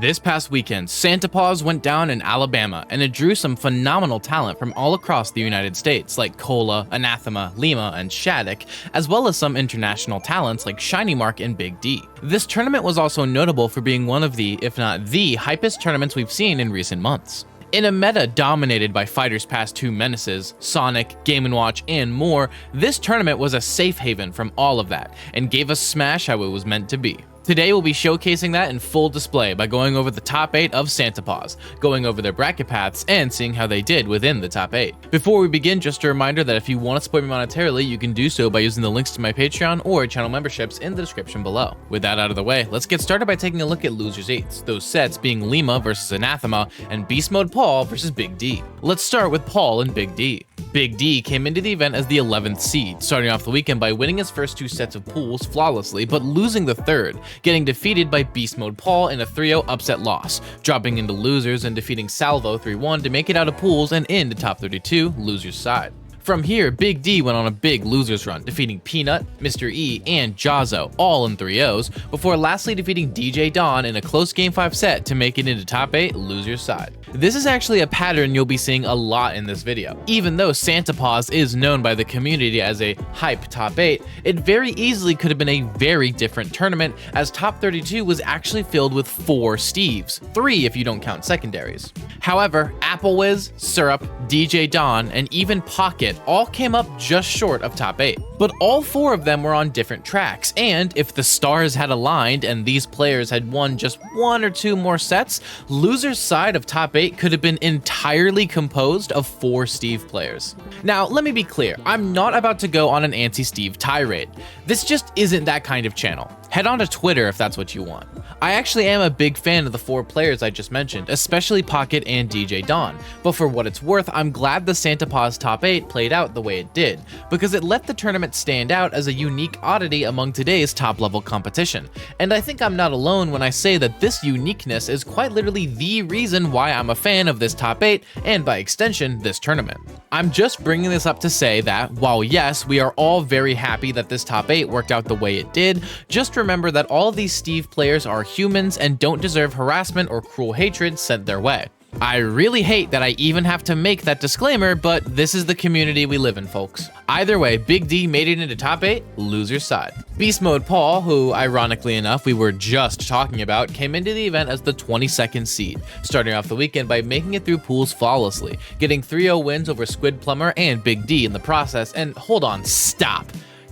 This past weekend, Paws went down in Alabama, and it drew some phenomenal talent from all across the United States, like Cola, Anathema, Lima, and Shadik, as well as some international talents like Shiny Mark and Big D. This tournament was also notable for being one of the, if not the, hypest tournaments we've seen in recent months. In a meta dominated by Fighters past two menaces, Sonic, Game & Watch, and more, this tournament was a safe haven from all of that, and gave us Smash how it was meant to be. Today we'll be showcasing that in full display by going over the top 8 of Paws, going over their bracket paths, and seeing how they did within the top 8. Before we begin, just a reminder that if you want to support me monetarily, you can do so by using the links to my Patreon or channel memberships in the description below. With that out of the way, let's get started by taking a look at Losers 8s, those sets being Lima versus Anathema and Beastmode Paul versus Big D. Let's start with Paul and Big D. Big D came into the event as the 11th seed, starting off the weekend by winning his first 2 sets of pools flawlessly, but losing the third, getting defeated by Beastmode Paul in a 3-0 upset loss, dropping into losers and defeating Salvo 3-1 to make it out of pools and into top 32, losers side. From here, Big D went on a big losers run, defeating Peanut, Mr. E, and Jazzo, all in 3-0s, before lastly defeating DJ Dawn in a close Game 5 set to make it into top 8, losers side. This is actually a pattern you'll be seeing a lot in this video. Even though Paws is known by the community as a hype top 8, it very easily could have been a very different tournament, as top 32 was actually filled with 4 Steves, 3 if you don't count secondaries. However, Applewiz, Syrup, DJ Dawn, and even Pocket all came up just short of top 8. But all 4 of them were on different tracks, and if the stars had aligned and these players had won just 1 or 2 more sets, losers side of top 8 could have been entirely composed of 4 Steve players. Now, let me be clear, I'm not about to go on an anti-Steve tirade. This just isn't that kind of channel. Head on to Twitter if that's what you want. I actually am a big fan of the 4 players I just mentioned, especially Pocket and DJ Dawn, but for what it's worth, I'm glad the Paws top 8 played out the way it did, because it let the tournament stand out as a unique oddity among today's top-level competition. And I think I'm not alone when I say that this uniqueness is quite literally the reason why I'm a fan of this top 8, and by extension, this tournament. I'm just bringing this up to say that, while yes, we are all very happy that this top 8 worked out the way it did, just remember that all of these Steve players are humans and don't deserve harassment or cruel hatred sent their way. I really hate that I even have to make that disclaimer, but this is the community we live in, folks. Either way, Big D made it into top 8, loser side. Beastmode Paul, who ironically enough we were just talking about, came into the event as the 22nd seed, starting off the weekend by making it through pools flawlessly, getting 3-0 wins over Squid Plumber and Big D in the process, and hold on, stop.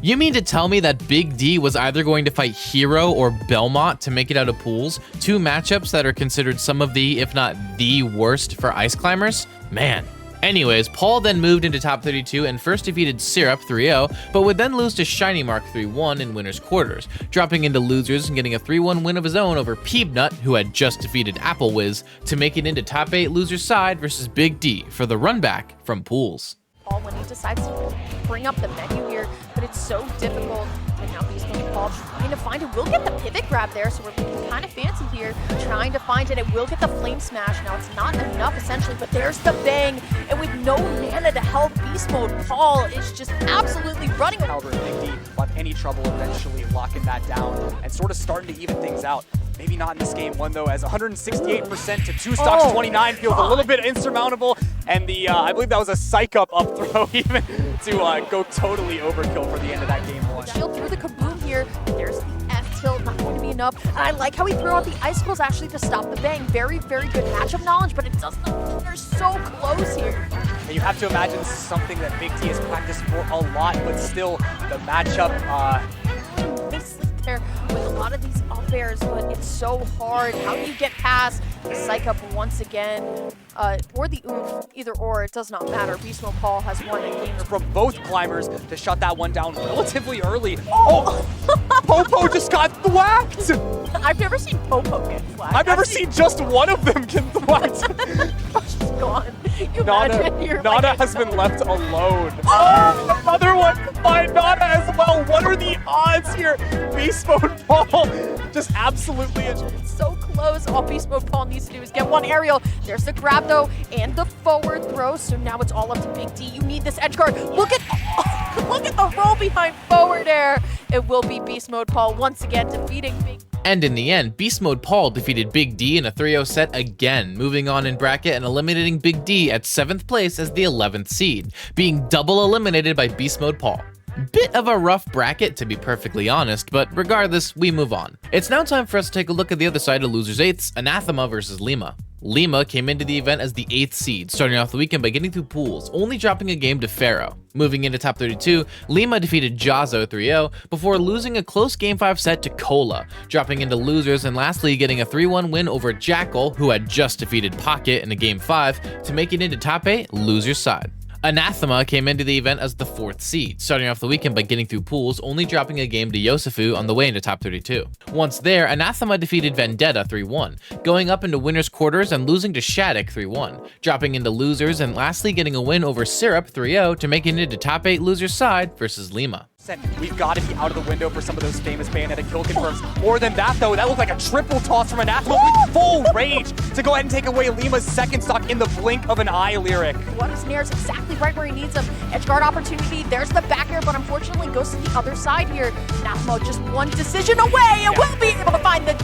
You mean to tell me that Big D was either going to fight Hero or Belmont to make it out of pools, 2 matchups that are considered some of the, if not the worst for ice climbers? Man. Anyways, Paul then moved into top 32 and first defeated Syrup 3-0, but would then lose to Shiny Mark 3-1 in winners quarters, dropping into losers and getting a 3-1 win of his own over Peanut, who had just defeated Applewiz, to make it into top 8 losers side versus Big D for the run back from pools. Paul, when he decides to bring up the menu here, but it's so difficult. And now Beastmode Paul trying to find it. Will get the pivot grab there, so we're kind of fancy here. Trying to find it. It will get the flame smash. Now it's not enough essentially, but there's the bang. And with no mana to help, Beastmode Paul is just absolutely running. However, Big D will have any trouble eventually locking that down and sort of starting to even things out. Maybe not in this game one though, as 168% to 2 stocks 29 feels a little bit insurmountable, and the I believe that was a psych up throw even to go totally overkill for the end of that game 1. Shield through the kaboom here. There's the F tilt, not going to be enough. And I like how he threw out the icicles actually to stop the bang. Very, very good matchup knowledge, but it does not. They're so close here. And you have to imagine this is something that Big T has practiced for a lot, but still the matchup. There with a lot of these up airs, but it's so hard. How do you get past the psych up once again? Or the oomph, either or, it does not matter. Beastmode Paul has won a game from both climbers to shut that one down relatively early. Oh! Popo just got thwacked! I've never seen Popo get thwacked. I've never seen just one of them get thwacked. She's gone. Nana has been left alone. Oh! Another one by Nana as well. What are the odds here? Beastmode Paul just absolutely so close. All Beastmode Paul needs to do is get one aerial. There's the grab though, and the forward throw. So now it's all up to Big D. You need this edge guard. Look at the roll behind forward air. It will be Beastmode Paul once again defeating Big D. And in the end, Beastmode Paul defeated Big D in a 3-0 set again, moving on in bracket and eliminating Big D at 7th place as the 11th seed, being double eliminated by Beastmode Paul. Bit of a rough bracket, to be perfectly honest, but regardless, we move on. It's now time for us to take a look at the other side of Losers 8's, Anathema versus Lima. Lima came into the event as the 8th seed, starting off the weekend by getting through pools, only dropping a game to Pharaoh. Moving into top 32, Lima defeated Jazzo 3-0 before losing a close game 5 set to Cola, dropping into losers and lastly getting a 3-1 win over Jackal, who had just defeated Pocket in a game 5, to make it into top 8, losers side. Anathema came into the event as the 4th seed, starting off the weekend by getting through pools, only dropping a game to Yosefu on the way into top 32. Once there, Anathema defeated Vendetta 3-1, going up into winners quarters and losing to Shadik 3-1, dropping into losers and lastly getting a win over Syrup 3-0 to make it into top 8 losers side versus Lima. We've got to be out of the window for some of those famous Bayonetta kill confirms. More than that, though, that looked like a triple toss from Anathema with full rage to go ahead and take away Lima's second stock in the blink of an eye, Lyric. What is Nair's exactly right where he needs him. Edge guard opportunity. There's the back air, but unfortunately goes to the other side here. Anathema just one decision away and will be able to find the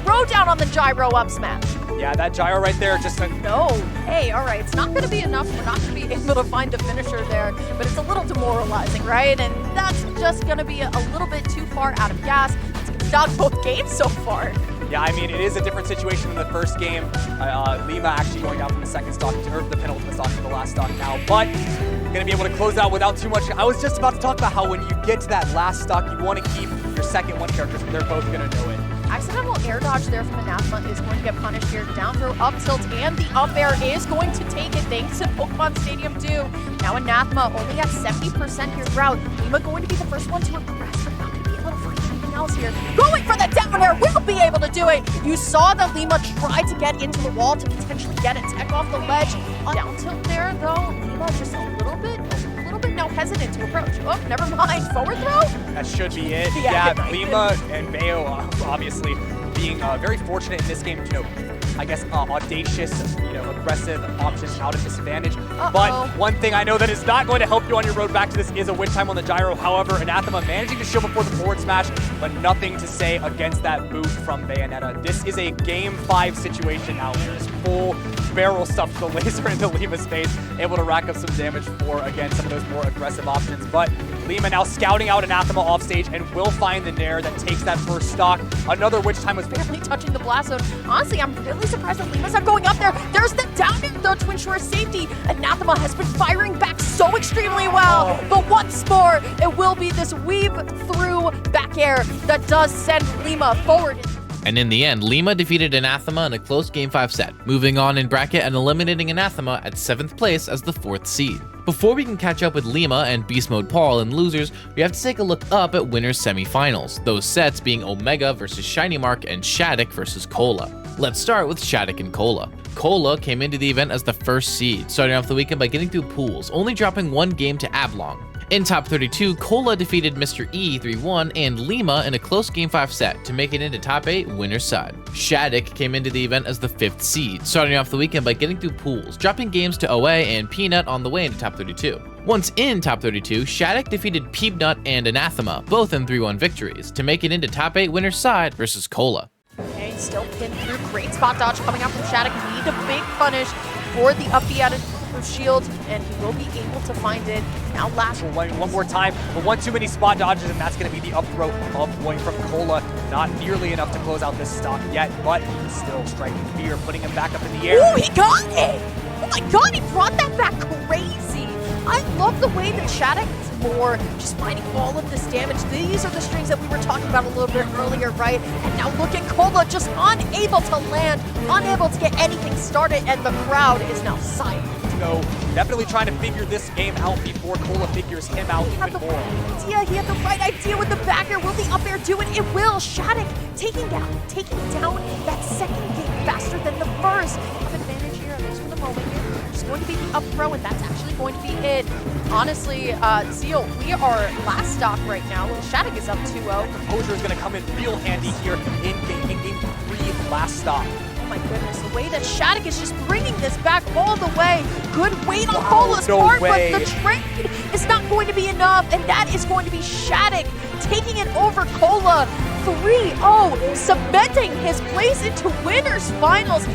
throw down on the gyro up smash. Yeah, that gyro right there just No. Hey, all right, it's not going to be enough. We're not going to be able to find a finisher there, but it's a little demoralizing, right? And that's just going to be a little bit too far out of gas. It's done both games so far. Yeah, I mean, it is a different situation than the first game. Lima actually going down from the second stock to the penultimate stock to the last stock now, but going to be able to close out without too much. I was just about to talk about how when you get to that last stock, you want to keep your second one characters, they're both going to know it. Accidental air dodge there from Anathema is going to get punished here. Down throw, up tilt, and the up air is going to take it thanks to Pokemon Stadium 2. Now Anathema only at 70% here throughout. Lima going to be the first one to regress, but not going to be able to find anything else here. Going for the down air, will be able to do it. You saw that Lima try to get into the wall to potentially get a tech off the ledge. On down tilt there though, Lima just a little bit now hesitant to approach. Oh, never mind. Forward throw? That should be it. Yeah, Lima and Bayo obviously being very fortunate in this game, I guess audacious, aggressive options out of disadvantage. But one thing I know that is not going to help you on your road back to this is a win time on the gyro. However, Anathema managing to shield before the forward smash, but nothing to say against that boot from Bayonetta. This is a game 5 situation now. There's full barrel stuff to the laser into Lima's face, able to rack up some damage for, again, some of those more aggressive options. But Lima now scouting out Anathema off stage and will find the Nair that takes that first stock. Another witch time was barely touching the blast zone. Honestly, I'm really surprised that Lima's not going up there. There's the down air though to ensure safety. Anathema has been firing back so extremely well. But once more, it will be this weave through back air that does send Lima forward. And in the end, Lima defeated Anathema in a close game 5 set, moving on in bracket and eliminating Anathema at 7th place as the 4th seed. Before we can catch up with Lima and Beastmode Paul in losers, we have to take a look up at winners semifinals, those sets being Omega versus Shiny Mark and Shadik versus Cola. Let's start with Shadik and Cola. Cola came into the event as the 1st seed, starting off the weekend by getting through pools, only dropping one game to Ablong. In top 32, Cola defeated Mr. E 3-1 and Lima in a close game 5 set to make it into top 8 winner's side. Shadic came into the event as the 5th seed, starting off the weekend by getting through pools, dropping games to OA and Peanut on the way into top 32. Once in top 32, Shadic defeated Peanut and Anathema, both in 3-1 victories, to make it into top 8 winner's side versus Cola. Okay, still pinned through. Great spot dodge coming out from Shadic. Need a big punish for the up B added shield, and he will be able to find it. Now last one more time, but one too many spot dodges, and that's going to be the up throw up point from Cola. Not nearly enough to close out this stock yet, but still striking fear, putting him back up in the air. Oh, he got it! Oh my god, he brought that back crazy! I love the way that Shadik is more just finding all of this damage. These are the strings that we were talking about a little bit earlier, right? And now look at Cola just unable to land, unable to get anything started, and the crowd is now silent. So definitely trying to figure this game out before Cola figures him out even more. He had the right idea with the back air. Will the up air do it? It will. Shadik taking down that second game faster than the first. Advantage here, at least for the moment here. It's going to be the up throw, and that's actually going to be it. Honestly, Zeal, we are last stock right now. Shadik is up 2-0. Composure is going to come in real handy here in game 3, last stock. Oh my goodness, the way that Shadik is just bringing this back all the way. Good weight on Cola's part, but the trade is not going to be enough, and that is going to be Shadik taking it over Cola. 3-0, cementing his place into winners finals.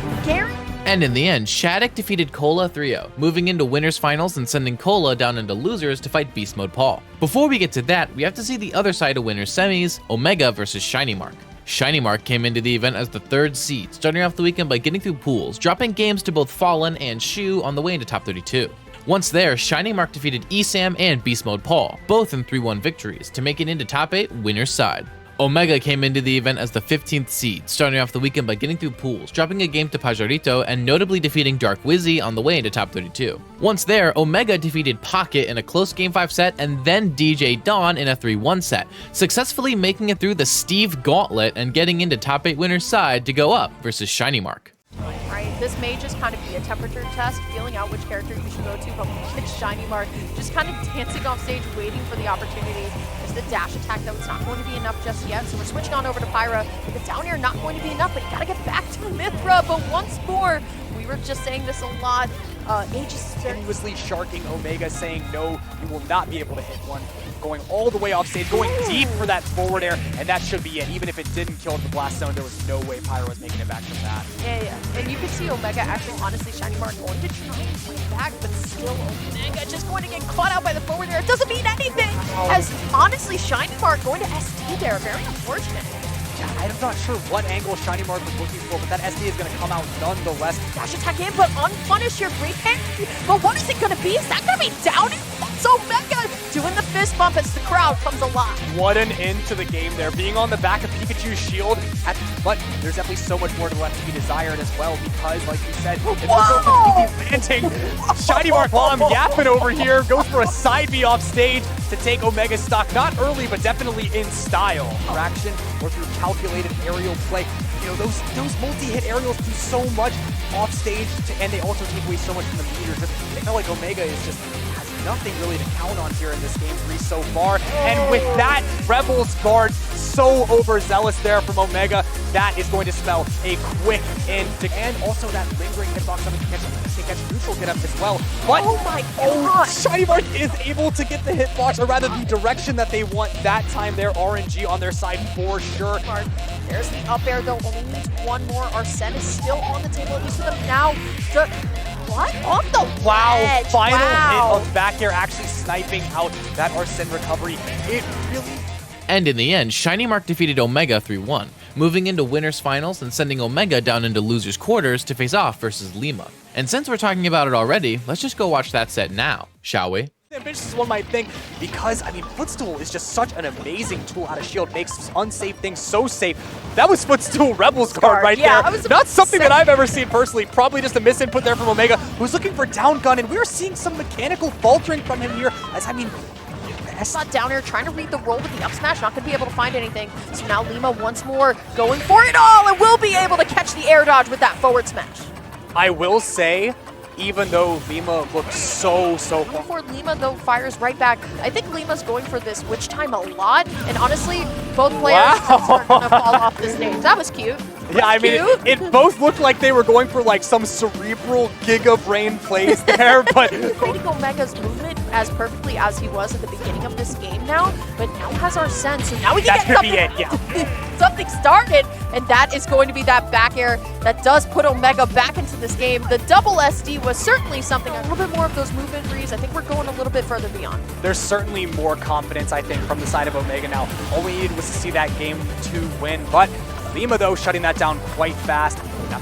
And in the end, Shadik defeated Cola 3-0, moving into winners finals and sending Cola down into losers to fight Beastmode Paul. Before we get to that, we have to see the other side of winners semis, Omega versus Shiny Mark. Shiny Mark came into the event as the 3rd seed, starting off the weekend by getting through pools, dropping games to both Fallen and Shu on the way into top 32. Once there, Shiny Mark defeated Esam and Beastmode Paul, both in 3-1 victories, to make it into top 8 winners side. Omega came into the event as the 15th seed, starting off the weekend by getting through pools, dropping a game to Pajarito, and notably defeating Dark Wizzy on the way into top 32. Once there, Omega defeated Pocket in a close Game 5 set and then DJ Dawn in a 3-1 set, successfully making it through the Steve Gauntlet and getting into top 8 winners side to go up versus Shiny Mark. Right, this may just kind of be a temperature test, feeling out which character you should go to, but with Shiny Mark just kind of dancing off stage, waiting for the opportunity. It's the dash attack, though. It's not going to be enough just yet, so we're switching on over to Pyra. But the down air not going to be enough, but you gotta get back to Mithra. But once more, we were just saying this a lot. Aegis continuously sharking Omega, saying no, you will not be able to hit one. Going all the way off stage, going deep for that forward air, and that should be it. Even if it didn't kill the blast zone, there was no way Pyra was making it back from that. Yeah. And you can see Omega actually, honestly, Shiny Mark going to try and swing back, but still Omega just going to get caught out by the forward air. It doesn't mean anything, as honestly, Shiny Mark going to SD there. Very unfortunate. I'm not sure what angle Shiny Mark was looking for, but that SD is going to come out nonetheless. Dash attack in, but unpunished here. Great parry. But what is it going to be? Is that going to be down? It's Omega doing the fist bump as the crowd comes alive. What an end to the game there. Being on the back of Pikachu's shield, but there's definitely so much more left to be desired as well, because, like you said, it's landing. Shiny Mark, while I'm yapping over here, goes for a side B off stage to take Omega's stock. Not early, but definitely in style. Traction or through calculated aerial play. You know, those multi-hit aerials do so much off stage, and they also take away so much from the meter. Just, I feel like Omega is just nothing really to count on here in this game 3 so far. And with that Rebels guard so overzealous there from Omega, that is going to spell a quick end. And also that lingering hitbox on the catch neutral get up as well. But oh my god! Shiny Mark is able to get the hitbox, or rather the direction that they want that time. Their RNG on their side for sure. There's the up air though, only needs one more. Arsene is still on the table, at least for them now. What? On the wedge. Final hit of back air, actually sniping out that Arsene recovery. It really... And in the end, Shiny Mark defeated Omega 3-1, moving into winners finals and sending Omega down into losers quarters to face off versus Lima. And since we're talking about it already, let's just go watch that set now, shall we? Ambitious is one might think, because, I mean, Footstool is just such an amazing tool out of shield, makes unsafe things so safe. That was Footstool Rebels card right there. Not something that I've ever seen personally. Probably just a misinput there from Omega, who's looking for down gun, and we're seeing some mechanical faltering from him here, as, I mean, not down here, trying to read the roll with the up smash, not going to be able to find anything. So now Lima once more going for it all, and will be able to catch the air dodge with that forward smash. I will say, even though Lima looks so far. Before Lima, though, fires right back. I think Lima's going for this witch time a lot, and honestly, both players are going to fall off the stage. That was cute. Yeah, I mean, it both looked like they were going for like some cerebral giga brain plays there, but... Reading Omega's movement as perfectly as he was at the beginning of this game now, but now has Arsene, so now we can get something. That could be it, yeah. Something started, and that is going to be that back air that does put Omega back into this game. The double SD was certainly something, a little bit more of those movement reads. I think we're going a little bit further beyond. There's certainly more confidence, I think, from the side of Omega now. All we needed was to see that game 2 win, but Lima, though, shutting that down quite fast.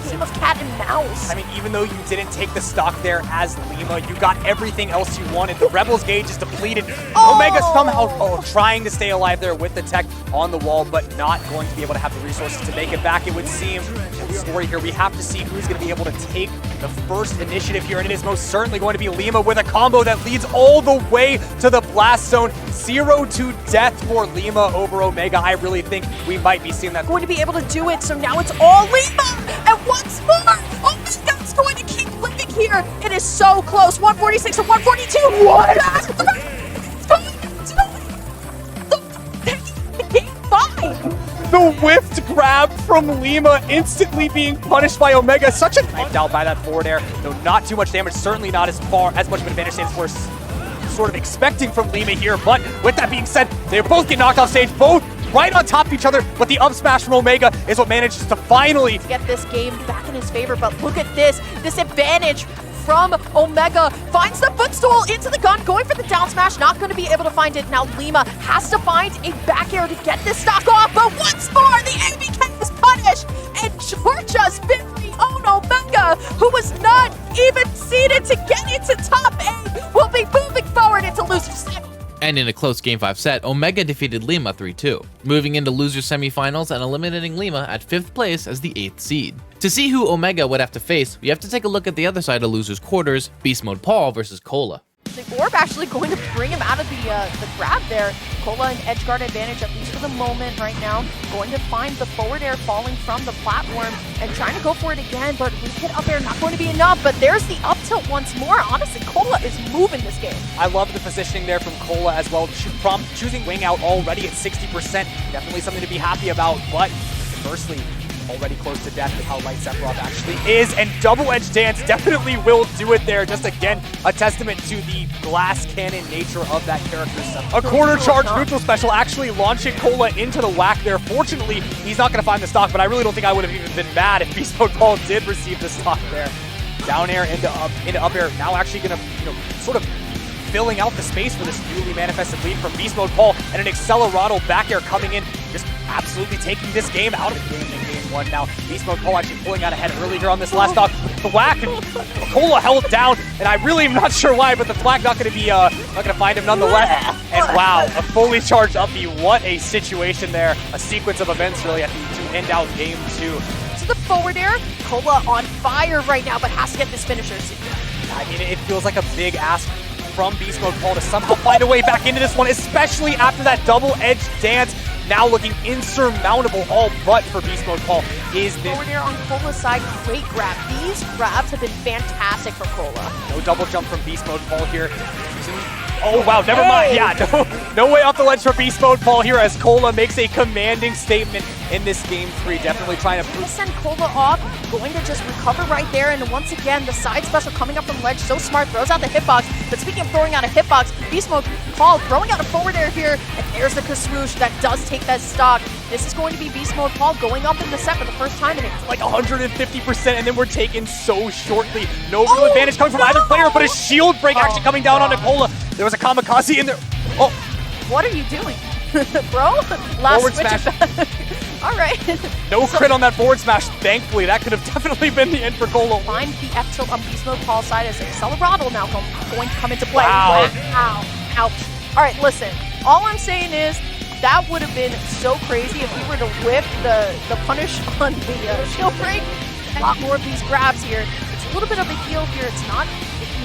Game of cat and mouse. I mean, even though you didn't take the stock there as Lima, you got everything else you wanted. The Rebels gauge is depleted. Omega somehow trying to stay alive there with the tech on the wall, but not going to be able to have the resources to make it back, it would seem. The story here, we have to see who's going to be able to take the first initiative here, and it is most certainly going to be Lima with a combo that leads all the way to the blast zone. 0 to death for Lima over Omega. I really think we might be seeing that. Going to be able to do it, so now it's all Lima! And once more, Omega's going to keep living here. It is so close, 146 to 142. What? Game 5. The whiffed grab from Lima instantly being punished by Omega. Such a knifed out by that forward air. No, not too much damage. Certainly not as much of an advantage as we're sort of expecting from Lima here. But with that being said, they both get knocked off stage. Both right on top of each other, but the up smash from Omega is what manages to finally get this game back in his favor. But look at this advantage from Omega. Finds the footstool into the gun, going for the down smash, not going to be able to find it. Now Lima has to find a back air to get this stock off, but once more the ABK is punished, and Georgia's 50 own Omega, who was not even seeded to get into top 8, will be moving forward into loser semi. And in a close Game 5 set, Omega defeated Lima 3-2, moving into loser semifinals and eliminating Lima at 5th place as the 8th seed. To see who Omega would have to face, we have to take a look at the other side of losers quarters, Beastmode Paul versus Cola. The orb actually going to bring him out of the grab there. Cola an edge guard advantage, at least for the moment right now. Going to find the forward air falling from the platform and trying to go for it again, but weak hit up air not going to be enough. But there's the up tilt once more. Honestly, Cola is moving this game. I love the positioning there from Cola as well. From choosing wing out already at 60%, definitely something to be happy about. But conversely, already close to death with how light Sephiroth actually is, and double edge dance definitely will do it there. Just again, a testament to the glass cannon nature of that character. A quarter charge neutral special actually launching Cola into the whack there. Fortunately, he's not going to find the stock, but I really don't think I would have even been mad if Beast Mode Paul did receive the stock there. Down air into up air, now actually going to, sort of filling out the space for this newly manifested lead from Beast Mode Paul, and an Accelerado back air coming in, just absolutely taking this game out of the game in game 1 now. Beast Mode Paul actually pulling out ahead early here on this last stock. The whack, and Cola held down, and I really am not sure why, but the flag not going to find him nonetheless. And wow, a fully charged up B. What a situation there. A sequence of events really to end out game 2. To the forward air, Cola on fire right now, but has to get this finisher. I mean, it feels like a big ask from Beast Mode Paul to somehow find a way back into this one, especially after that double-edged dance. Now looking insurmountable, all but for Beast Mode Paul is this. Forward air on Cola's side, great grab. These grabs have been fantastic for Cola. No double jump from Beast Mode Paul here. Oh wow, never mind. Yeah, no way off the ledge for Beast Mode Paul here as Cola makes a commanding statement in this game 3. Definitely trying to send Cola off, going to just recover right there, and once again, the side special coming up from ledge, so smart, throws out the hitbox. But speaking of throwing out a hitbox, Beast Mode Paul throwing out a forward air here, and there's the Kaswoosh that does take that stock. This is going to be Beast Mode Paul going up in the set for the first time in it. Like 150%, and then we're taken so shortly. No real advantage coming from either player, but a shield break actually coming down onto Cola. There was a kamikaze in there. Oh, what are you doing, bro? Forward smash. All right. No crit on that forward smash, thankfully. That could have definitely been the end for Cola. Find the F tilt on Beast Mode Paul's side as Accelerado now going to come into play. Wow. Ouch. All right, listen. All I'm saying is that would have been so crazy if we were to whip the punish on the shield break. A lot more of these grabs here. It's a little bit of a heal here. It's not,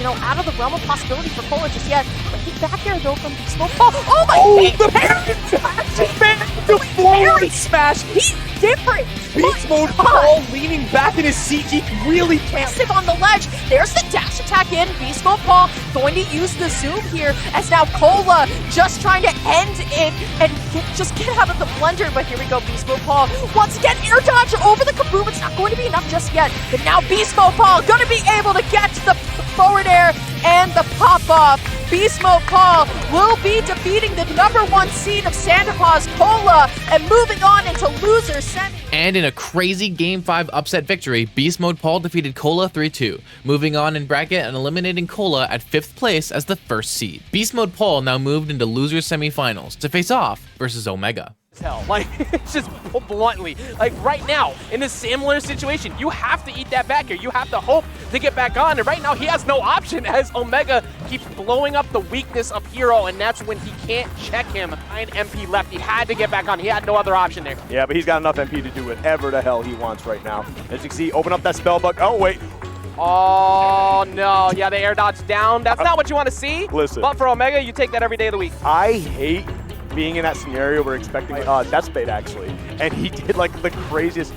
out of the realm of possibility for Cola just yet. But he back here though from Beast Mode Paul. Oh my God! The parry! The forward smash! He's different! Beast Mode Paul leaning back in his seat. He really can't. Aggressive on the ledge. There's the dash attack in. Beast Mode Paul going to use the zoom here as now Cola just trying to end it and just get out of the blender. But here we go, Beast Mode Paul. Once again, air dodge over the kaboom. It's not going to be enough just yet. But now Beast Mode Paul going to be able to get the forward air and the pop-off. Beast Mode Paul will be defeating the #1 seed of Paws, Cola, and moving on into loser semi. And in a crazy Game 5 upset victory, Beast Mode Paul defeated Cola 3-2, moving on in bracket and eliminating Cola at 5th place as the 1st seed. Beast Mode Paul now moved into loser semifinals to face off versus Omega. Hell, like, it's just bluntly, like right now in this similar situation, you have to eat that back here. You have to hope to get back on, and right now he has no option as Omega keeps blowing up the weakness of Hero, and that's when he can't check him. 9 MP left. He had to get back on. He had no other option there. Yeah, but he's got enough MP to do whatever the hell he wants right now. As you can see, open up that spell book. Oh wait. Oh no, yeah, the air dodge down. That's not what you want to see. Listen. But for Omega, you take that every day of the week. I hate being in that scenario we're expecting Death Spade actually, and he did like the craziest.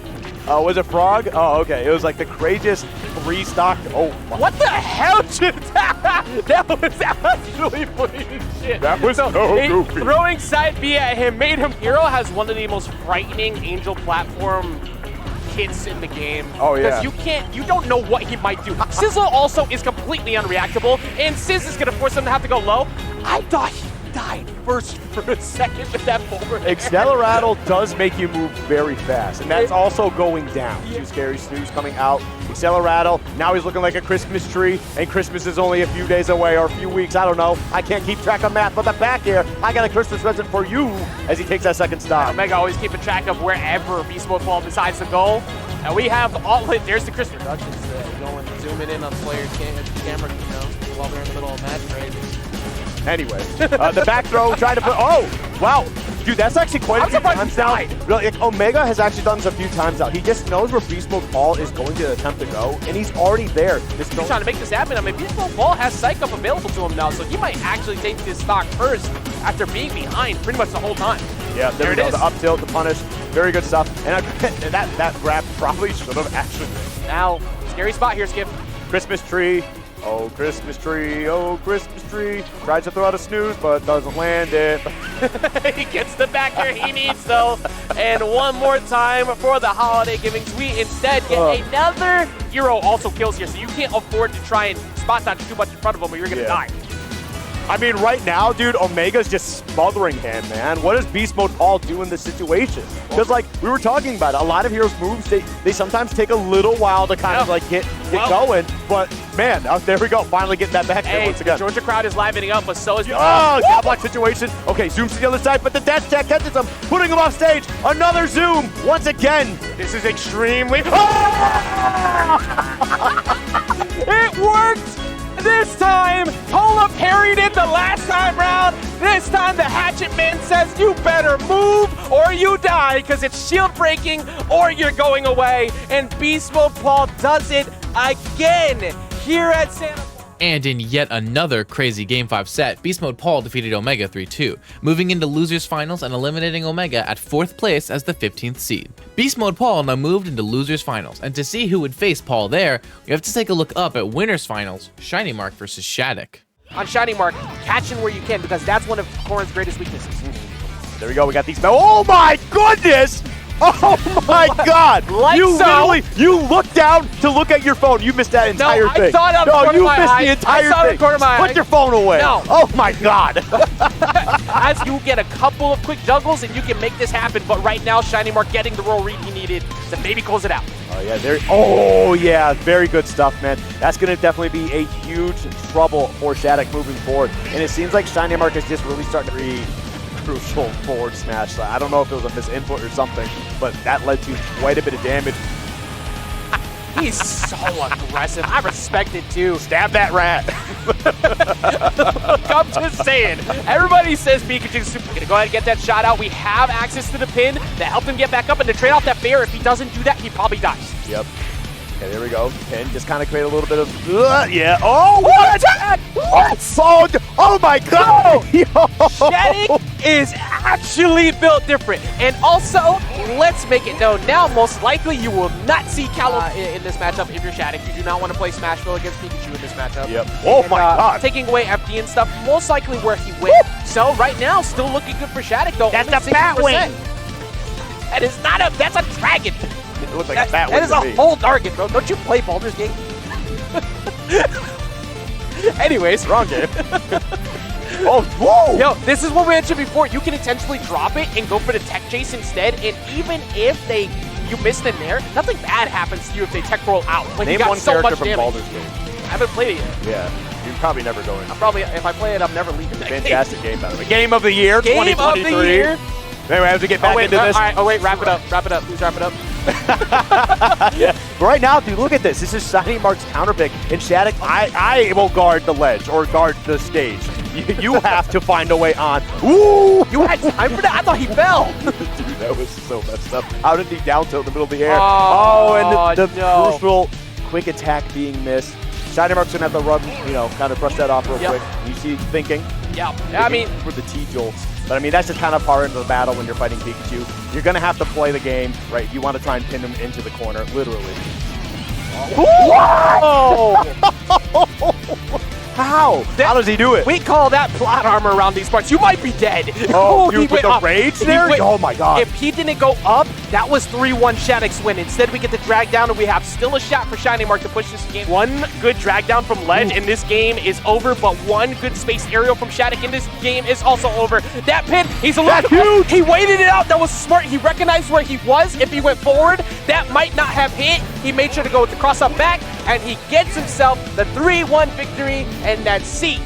Was it Frog? Oh, okay. It was like the craziest 3-stock. Oh, what the hell just that was absolutely funny shit. That was so goofy. Throwing side B at him made him. Hero has one of the most frightening angel platform hits in the game. Oh yeah. Because you don't know what he might do. Sizzle also is completely unreactable, and Sizz is gonna force him to have to go low. I thought died first for a second with that forward air. Acceleratle does make you move very fast, and that's also going down. Too scary. Snooze coming out. Acceleratle, now he's looking like a Christmas tree, and Christmas is only a few days away or a few weeks. I don't know. I can't keep track of math, but the back here, I got a Christmas present for you as he takes that second stop. Omega always keeping track of wherever Beastmode Paul decides to go. And we have all, there's the Christmas productions going, zooming in on player camera, while they're in the middle of match, right? Anyway, the back throw, trying to put, oh, wow. Dude, that's actually quite a few times now. Really, like, Omega has actually done this a few times now. He just knows where Beastmode Paul is going to attempt to go, and he's already there. He's trying to make this happen. I mean, Beastmode Paul has Psych Up available to him now, so he might actually take this stock first after being behind pretty much the whole time. Yeah, there we go. The up tilt, the punish. Very good stuff. And that grab probably should have actually. Now, scary spot here, Skip. Christmas tree. Oh, Christmas tree. Oh, Christmas tree. Tries to throw out a snooze, but doesn't land it. He gets the back air he needs, though. And one more time for the holiday giving. We instead get another hero also kills here, so you can't afford to try and spot dodge too much in front of him or you're going to die. I mean, right now, dude, Omega's just smothering him, man. What does Beastmode Paul do in this situation? Because, like, we were talking about it, a lot of heroes' moves, they sometimes take a little while to kind of, like, get going. But, man, there we go. Finally getting that back there once again. The Georgia crowd is livening up, but so is... Oh, gap block situation. Okay, zooms to the other side, but the dash attack catches him, putting him off stage. Another zoom once again. This is extremely... It worked! This time, Cola parried it the last time round. This time, the Hatchet Man says, you better move or you die, because it's shield breaking or you're going away. And Beastmode Paul does it again here at Santa. And in yet another crazy Game 5 set, Beastmode Paul defeated Omega 3-2, moving into Losers Finals and eliminating Omega at 4th place as the 15th seed. Beastmode Paul now moved into Losers Finals, and to see who would face Paul there, we have to take a look up at Winners Finals, Shiny Mark versus Shadik. On Shiny Mark, catch him where you can, because that's one of Corrin's greatest weaknesses. There we go, we got these. Oh my goodness! Oh my God! You looked down to look at your phone. You missed that entire thing. I saw it out of the corner of my eye. You missed the entire thing. Put your phone away. No. Oh my God! As you get a couple of quick juggles and you can make this happen, but right now Shiny Mark getting the roll read he needed to maybe close it out. Oh yeah, very good stuff, man. That's gonna definitely be a huge trouble for Shadik moving forward. And it seems like Shiny Mark is just really starting to read crucial forward smash. So I don't know if it was a misinput or something, but that led to quite a bit of damage. He's so aggressive. I respect it too. Stab that rat. Look, I'm just saying. Everybody says Pikachu's super. Gonna go ahead and get that shot out. We have access to the pin that helped him get back up, and to trade off that fair, if he doesn't do that, he probably dies. Yep. Okay, there we go. Pin just kind of create a little bit of yeah. Oh, what? Oh my God! Shadik is actually built different. And also, let's make it known now, most likely you will not see Calo in this matchup if you're Shadik. You do not want to play Smashville against Pikachu in this matchup. Yep. Oh my God. Taking away FD and stuff, most likely where he went. So right now, still looking good for Shadik though. That's a Batwing. That is not a, that's a dragon. It looks like a Batwing. That is a whole target, bro. Don't you play Baldur's Gate? Anyways. Wrong game. Oh, whoa! Yo, this is what we mentioned before. You can intentionally drop it and go for the tech chase instead, and even if you missed in there, nothing bad happens to you if they tech roll out. Like, Name you got one so character much from damage. Baldur's Gate. I haven't played it yet. Yeah, you're probably never going. I'm probably, if I play it, I'm never leaving that Fantastic game, by the way. Game of the year, Game 2023. of the year. Anyway, I have to get back into this. All right, wait, wrap it up. Wrap it up. Please wrap it up. Yeah. But right now, dude, look at this. This is Shiny Mark's counter pick. And Shadik, I will guard the ledge or guard the stage. You have to find a way on. Ooh! You had time for that? I thought he fell. Dude, that was so messed up. How did he down tilt in the middle of the air? Oh, and the crucial quick attack being missed. Shiny Mark's gonna have to rub, kind of brush that off real quick. You see thinking. Yeah. I mean, for the T-jolts. But I mean, that's just kind of part of the battle when you're fighting Pikachu. You're gonna have to play the game, right? You want to try and pin him into the corner, literally. Whoa! How? How does he do it? We call that plot armor around these parts. You might be dead. Oh, he with went the up. rage there? Oh my god. If he didn't go up, that was 3-1 Shadic's win. Instead, we get the drag down, and we have still a shot for Shiny Mark to push this game. One good drag down from Ledge in this game is over, but one good space aerial from Shadic in this game is also over. That pin, he's a little huge. He waited it out. That was smart. He recognized where he was. If he went forward, that might not have hit. He made sure to go with the cross up back, and he gets himself the 3-1 victory, and that's C.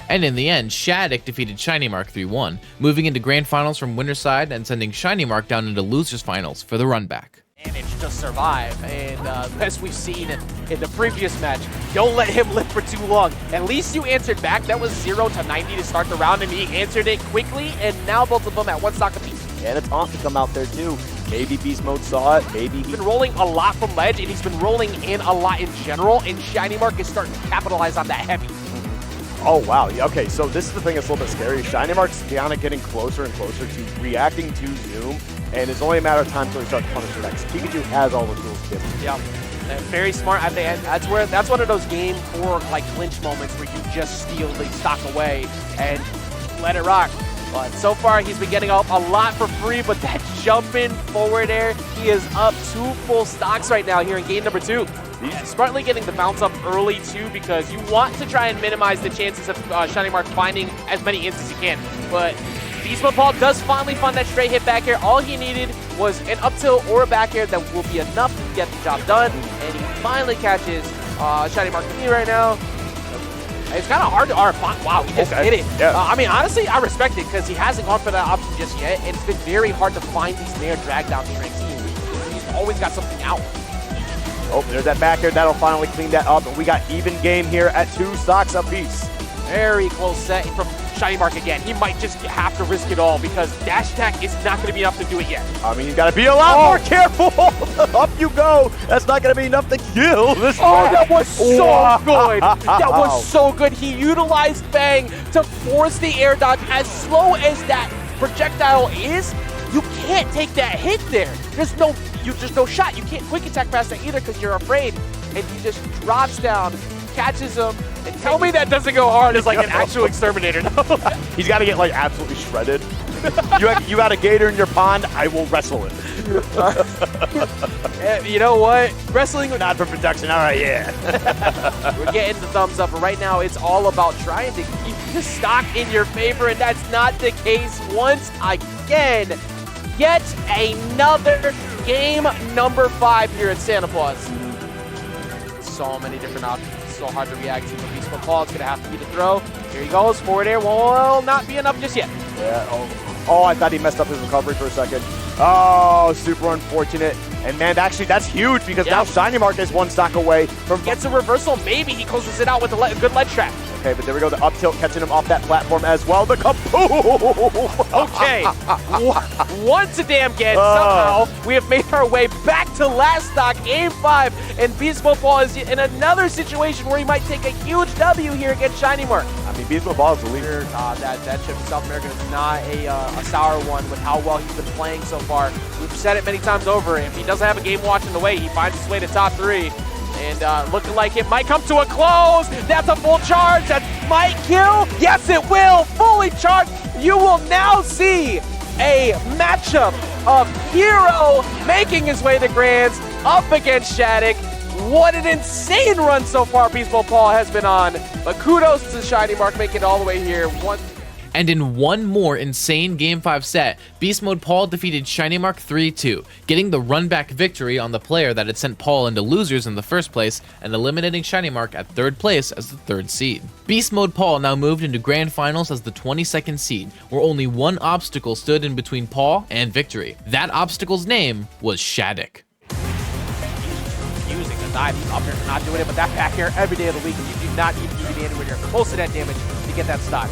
And in the end, Shadik defeated Shiny Mark 3-1, moving into Grand Finals from winner's side and sending Shiny Mark down into losers finals for the run back. Managed to survive, and as we've seen in the previous match, don't let him live for too long. At least you answered back. That was 0 to 90 to start the round, and he answered it quickly, and now both of them at 1 stock apiece. And a taunt to come out there too. Maybe Beastmode saw it, maybe He's been rolling a lot from Ledge, and he's been rolling in a lot in general, and Shiny Mark is starting to capitalize on that heavy. Oh, wow. Okay, so this is the thing that's a little bit scary. Shiny Mark's kind of getting closer and closer to reacting to Zoom, and it's only a matter of time until he starts punishing next. Pikachu has all the tools to get him. Yeah, and very smart at the end. That's one of those game 4 like clinch moments where you just steal the stock away and let it rock. But so far, he's been getting up a lot for free, but that jumping forward air, he is up 2 full stocks right now here in game number 2. He's smartly getting the bounce up early, too, because you want to try and minimize the chances of Shiny Mark finding as many hits as he can. But Beastmode Paul does finally find that straight hit back air. All he needed was an up tilt or a back air that will be enough to get the job done, and he finally catches Shiny Mark with me right now. It's kind of hard to wow, he just hit it. Yeah. I mean, honestly, I respect it because he hasn't gone for that option just yet, and it's been very hard to find these Nair drag downs in ranked teams. He's always got something out. Oh, there's that back air. That'll finally clean that up, and we got even game here at 2 stocks apiece. Very close set from Shiny Mark again. He might just have to risk it all because dash attack is not going to be enough to do it yet. I mean, you got to be a lot more careful. Up you go. That's not going to be enough to kill this man. That was so good. That was so good. He utilized Bang to force the air dodge. As slow as that projectile is, you can't take that hit there. There's no shot. You can't quick attack past that either because you're afraid. And he just drops down, catches him, and tell me that doesn't go hard as like an actual exterminator. He's got to get like absolutely shredded. You got a gator in your pond, I will wrestle it. You know what? Wrestling with Not for production, all right, yeah. we're getting the thumbs up, but right now it's all about trying to keep the stock in your favor, and that's not the case once again. Yet another game number 5 here at Santa Paws. So many different options. It's so hard to react to. Beastmode Paul is going to have to be the throw. Here he goes. Forward air will not be enough just yet. Yeah. Oh, I thought he messed up his recovery for a second. Oh, super unfortunate. And man, actually, that's huge because now Shiny Mark is 1 stock away from... Gets a reversal. Maybe he closes it out with a good ledge trap. Okay, but there we go. The up tilt catching him off that platform as well. The kaboom! Okay. Once a damn again, somehow, we have made our way back to last stock, game 5, and Beastmode Paul is in another situation where he might take a huge W here against Shiny Mark. I mean, Beastmode Paul is the leader. That trip to South America is not a sour one with how well he's been playing so far. We've said it many times over. If he doesn't have a game watch in the way, he finds his way to top 3. And looking like it might come to a close. That's a full charge. That might kill. Yes, it will. Fully charged. You will now see a matchup of Hero making his way to Grands up against Shadik. What an insane run so far Beastmode Paul has been on. But kudos to Shiny Mark making it all the way here. And in one more insane Game 5 set, Beastmode Paul defeated Shiny Mark 3-2, getting the run-back victory on the player that had sent Paul into losers in the first place and eliminating Shiny Mark at 3rd place as the 3rd seed. Beastmode Paul now moved into Grand Finals as the 22nd seed, where only one obstacle stood in between Paul and victory. That obstacle's name was Shadik. Using the dive up here for not doing it, but that back air every day of the week, you do not need to be anywhere near close to that damage to get that stock.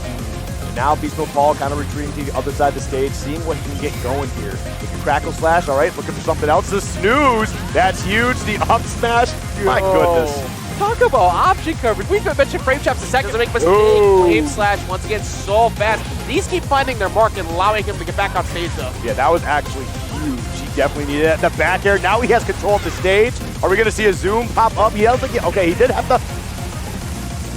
Now Beastmode Paul kind of retreating to the other side of the stage, seeing what he can get going here. With the Crackle Slash, all right, looking for something else. The snooze, that's huge. The up smash, my goodness. Talk about option coverage. We've been mentioning frame traps a second to make mistake. Flame Slash once again so fast. These keep finding their mark and allowing him to get back on stage though. Yeah, that was actually huge. He definitely needed it. The back air, now he has control of the stage. Are we going to see a zoom pop up? He has the, okay, he did have the...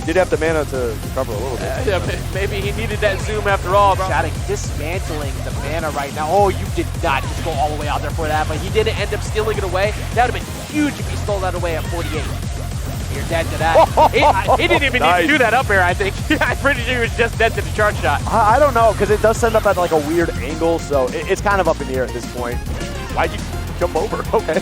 did have the mana to recover a little bit. Yeah, maybe he needed that zoom after all, bro. Shadik dismantling the mana right now. Oh, you did not just go all the way out there for that, but he didn't end up stealing it away. That would have been huge if he stole that away at 48. You're dead to that. He didn't even need to do that up air, I think. I'm pretty sure he was just dead to the charge shot. I don't know, because it does send up at like a weird angle, so it's kind of up in the air at this point. Why'd you jump over? Okay.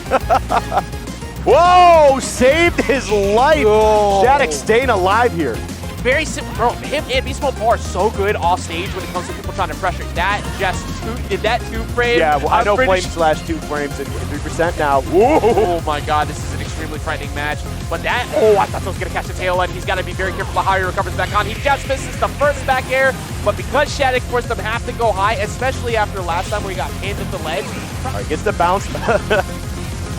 Whoa! Saved his life! Shadik staying alive here. Very simple, bro. Him and Beastmode Paw are so good off stage when it comes to people trying to pressure. That just did that 2-frame. Yeah, well, I know flame slash 2 frames and 3% now. Whoa. Oh my god, this is an extremely frightening match. But that, oh, I thought that was going to catch the tail end. He's got to be very careful about how he recovers back on. He just misses the first back air, but because Shadic forced him have to go high, especially after last time where he got pinned at the ledge. All right, gets the bounce.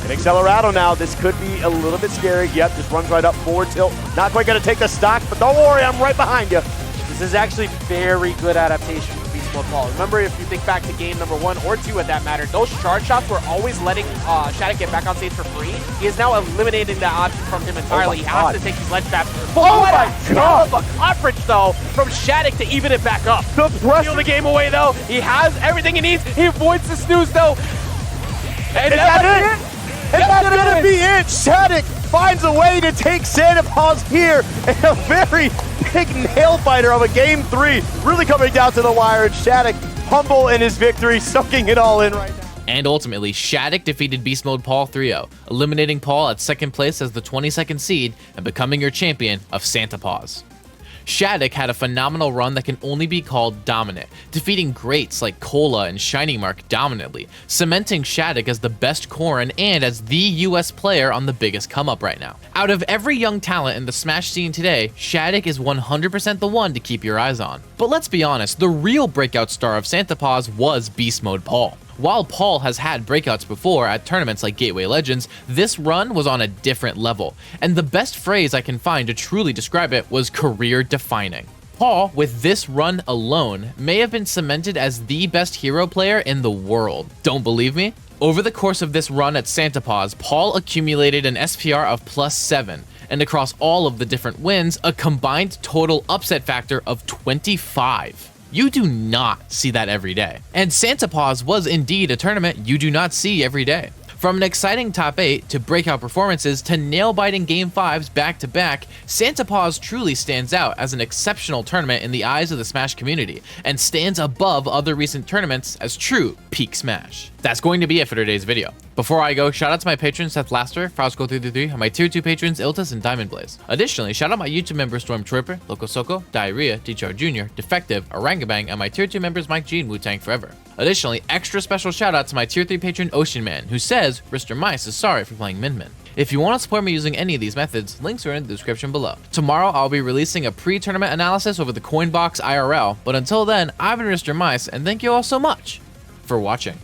And Accelerado now, this could be a little bit scary. Yep, just runs right up forward tilt. Not quite going to take the stock, but don't worry, I'm right behind you. This is actually very good adaptation for Beastmode Paul. Remember, if you think back to game number 1 or 2 at that matter, those charge shots were always letting Shadik get back on stage for free. He is now eliminating that option from him entirely. He has to take these ledge traps. Oh my god! A coverage, though, from Shadik to even it back up. The pressure. Steal the game away, though. He has everything he needs. He avoids the snooze, though. And Is that it? And that's gonna be it! Shadic finds a way to take Santa Paws here in a very big nail biter of a game 3. Really coming down to the wire, and Shadic humble in his victory, soaking it all in right now. And ultimately, Shadik defeated Beastmode Paul 3-0, eliminating Paul at 2nd place as the 22nd seed and becoming your champion of Santa Paws. Shadik had a phenomenal run that can only be called dominant, defeating greats like Cola and Shining Mark dominantly, cementing Shadik as the best Corrin and as the US player on the biggest come up right now. Out of every young talent in the Smash scene today, Shadik is 100% the one to keep your eyes on. But let's be honest, the real breakout star of Santa Paws was Beastmode Paul. While Paul has had breakouts before at tournaments like Gateway Legends, this run was on a different level, and the best phrase I can find to truly describe it was career-defining. Paul, with this run alone, may have been cemented as the best hero player in the world. Don't believe me? Over the course of this run at Santa Paws, Paul accumulated an SPR of +7, and across all of the different wins, a combined total upset factor of 25. You do not see that every day. And Santa Paws was indeed a tournament you do not see every day. From an exciting top 8 to breakout performances to nail-biting Game 5s back-to-back, Santa Paws truly stands out as an exceptional tournament in the eyes of the Smash community, and stands above other recent tournaments as true peak Smash. That's going to be it for today's video. Before I go, shout out to my patrons Seth Laster, Frosco333, and my tier 2 patrons Iltis and Diamond Blaze. Additionally, shout out my YouTube members Stormtrooper, Loco Soco, Diarrhea, T-Char Jr., Defective, Orangabang, and my tier 2 members Mike G and Wu-Tang Forever. Additionally, extra special shout out to my tier 3 patron Ocean Man, who says Mr. Mice is sorry for playing Min Min. If you want to support me using any of these methods, links are in the description below. Tomorrow, I'll be releasing a pre-tournament analysis over the Coinbox IRL, but until then, I've been Mr. Mice, and thank you all so much for watching.